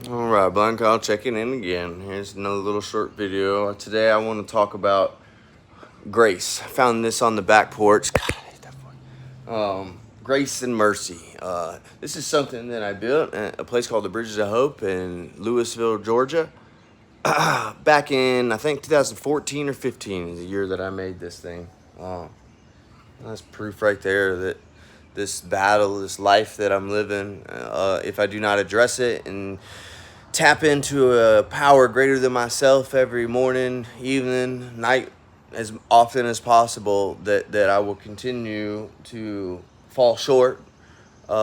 Alright, Blind Kyle checking in again. Here's another little short video. Today I want to talk about grace. I found this on the back porch. God, I hate that part. Grace and mercy. This is something that I built at a place called the Bridges of Hope in Louisville, Georgia. Back in, I think, 2014 or 15 is the year that I made this thing. That's proof right there that this battle, this life that I'm living, if I do not address it and tap into a power greater than myself every morning, evening, night, as often as possible, that I will continue to fall short. If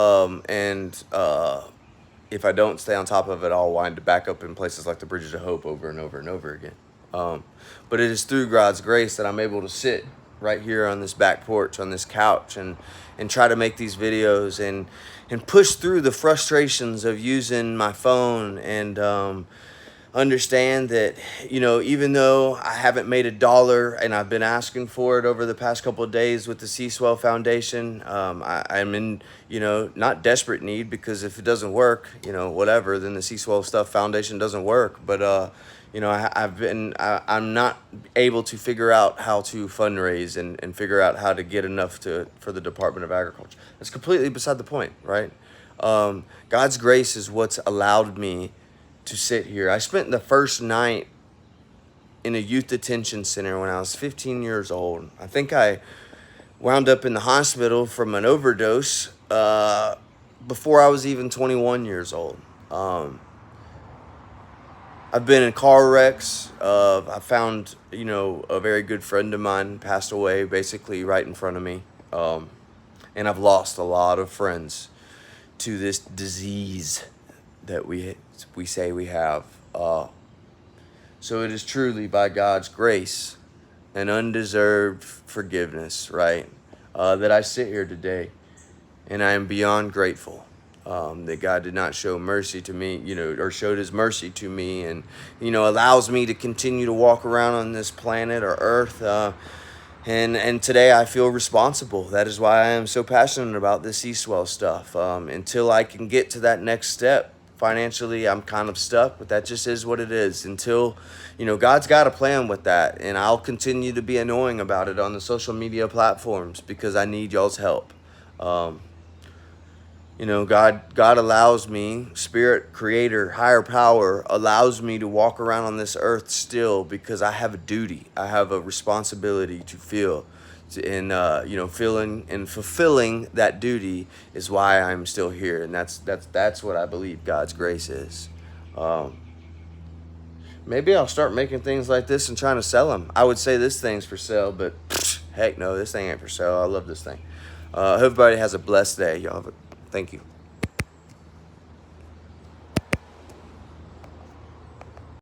I don't stay on top of it, I'll wind back up in places like the Bridges of Hope over and over and over again. But it is through God's grace that I'm able to sit right here on this back porch, on this couch, and try to make these videos and push through the frustrations of using my phone and understand that, even though I haven't made $1 and I've been asking for it over the past couple of days with the C-Swell Foundation, I'm in, not desperate need, because if it doesn't work, whatever, then the C-Swell Stuff Foundation doesn't work. But, I'm not able to figure out how to fundraise and figure out how to get enough for the Department of Agriculture. That's completely beside the point, right? God's grace is what's allowed me to sit here. I spent the first night in a youth detention center when I was 15 years old. I think I wound up in the hospital from an overdose before I was even 21 years old. I've been in car wrecks. I found, a very good friend of mine passed away basically right in front of me. And I've lost a lot of friends to this disease that we say we have. So it is truly by God's grace and undeserved forgiveness, right, that I sit here today. And I am beyond grateful that God did not show mercy to me, or showed his mercy to me, and, allows me to continue to walk around on this planet or earth. And today I feel responsible. That is why I am so passionate about this C-Swell stuff. Until I can get to that next step, financially, I'm kind of stuck, but that just is what it is. Until, God's got a plan with that, and I'll continue to be annoying about it on the social media platforms because I need y'all's help. God allows me, Spirit, Creator, Higher Power, allows me to walk around on this earth still because I have a duty. I have a responsibility to feel. And, feeling and fulfilling that duty is why I'm still here. And that's what I believe God's grace is. Maybe I'll start making things like this and trying to sell them. I would say this thing's for sale, but heck no, this thing ain't for sale. I love this thing. Hope everybody has a blessed day. Y'all have a thank you.